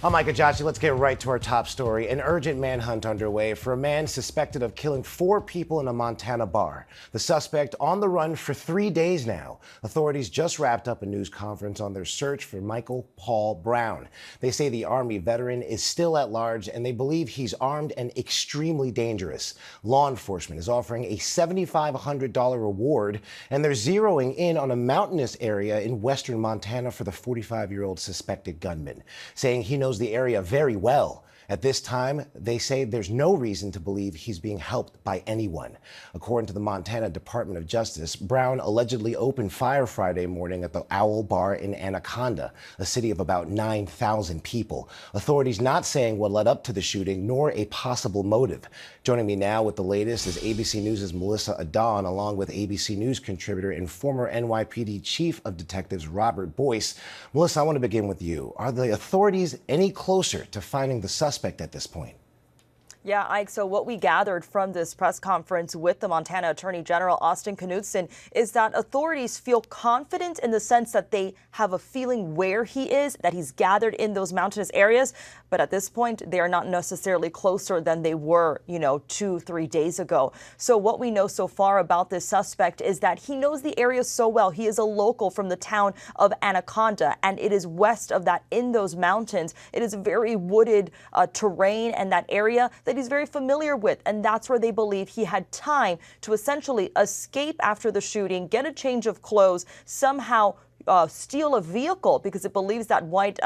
I'm Micah Joshi. Let's get right to our top story. An urgent manhunt underway for a man suspected of killing 4 people in a Montana bar. The suspect on the run for 3 days now. Authorities just wrapped up a news conference on their search for Michael Paul Brown. They say the Army veteran is still at large and they believe he's armed and extremely dangerous. Law enforcement is offering a $7,500 reward, and they're zeroing in on a mountainous area in western Montana for the 45-year-old suspected gunman, saying he knows the area very well. At this time, they say there's no reason to believe he's being helped by anyone. According to the Montana Department of Justice, Brown allegedly opened fire Friday morning at the Owl Bar in Anaconda, a city of about 9,000 people. Authorities not saying what led up to the shooting nor a possible motive. Joining me now with the latest is ABC News' Melissa Adon, along with ABC News contributor and former NYPD Chief of Detectives Robert Boyce. Melissa, I want to begin with you. Are the authorities any closer to finding the suspect at this point? Yeah, Ike, so what we gathered from this press conference with the Montana Attorney General Austin Knudsen is that authorities feel confident in the sense that they have a feeling where he is, that he's gathered in those mountainous areas. But at this point, they are not necessarily closer than they were, 2-3 days ago. So what we know so far about this suspect is that he knows the area so well. He is a local from the town of Anaconda, and it is west of that in those mountains. It is very wooded terrain, and that area that he's very familiar with, and that's where they believe he had time to essentially escape after the shooting, get a change of clothes, somehow steal a vehicle, because it believes that white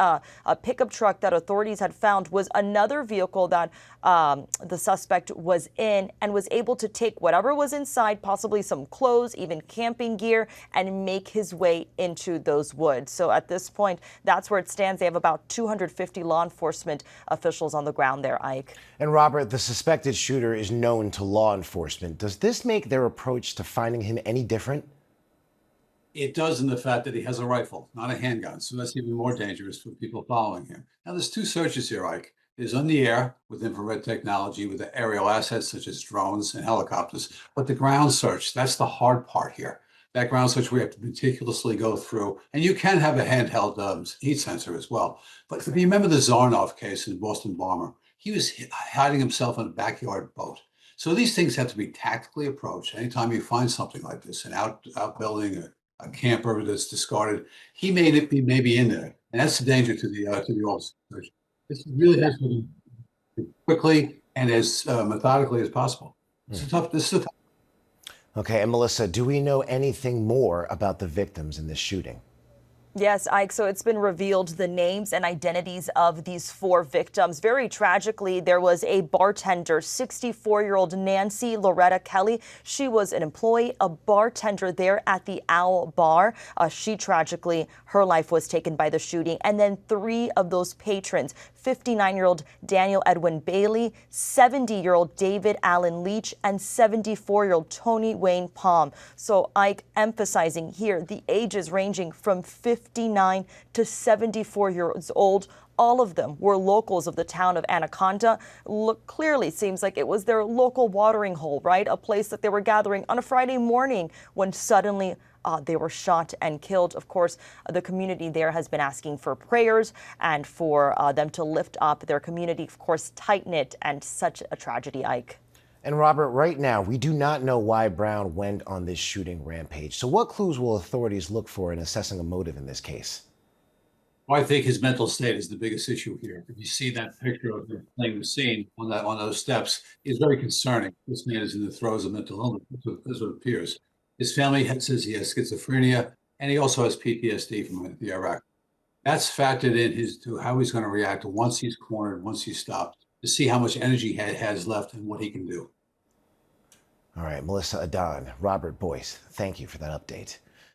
pickup truck that authorities had found was another vehicle that the suspect was in, and was able to take whatever was inside, possibly some clothes, even camping gear, and make his way into those woods. So at this point, that's where it stands. They have about 250 law enforcement officials on the ground there, Ike. And Robert, the suspected shooter is known to law enforcement. Does this make their approach to finding him any different? It does, in the fact that he has a rifle, not a handgun. So that's even more dangerous for people following him. Now, there's 2 searches here, Ike. There's on the air with infrared technology, with the aerial assets such as drones and helicopters. But the ground search, that's the hard part here. That ground search we have to meticulously go through. And you can have a handheld heat sensor as well. But if you remember the Zarnoff case in Boston Bomber, he was hiding himself in a backyard boat. So these things have to be tactically approached. Anytime you find something like this, an outbuilding, a camper that's discarded, he may be maybe in there, and that's the danger to the officer. This really has to be quickly and as methodically as possible. This is a tough. Okay, and Melissa, do we know anything more about the victims in this shooting? Yes, Ike, so it's been revealed the names and identities of these 4 victims. Very tragically, there was a bartender, 64-year-old Nancy Loretta Kelly. She was an employee, a bartender there at the Owl Bar. She tragically, her life was taken by the shooting. And then 3 of those patrons, 59-year-old Daniel Edwin Bailey, 70-year-old David Allen Leach, and 74-year-old Tony Wayne Palm. So Ike, emphasizing here the ages ranging from 59 to 74 years old. All of them were locals of the town of Anaconda. Clearly seems like it was their local watering hole, right? A place that they were gathering on a Friday morning when suddenly they were shot and killed. Of course, the community there has been asking for prayers and for them to lift up their community, of course, tight-knit, and such a tragedy, Ike. And Robert, right now, we do not know why Brown went on this shooting rampage. So what clues will authorities look for in assessing a motive in this case? Well, I think his mental state is the biggest issue here. If you see that picture of him playing the scene on those steps, it's very concerning. This man is in the throes of mental illness, as it appears. His family says he has schizophrenia, and he also has PTSD from the Iraq. That's factored in to how he's going to react once he's cornered, once he's stopped, to see how much energy he has left and what he can do. All right, Melissa Adon, Robert Boyce, thank you for that update.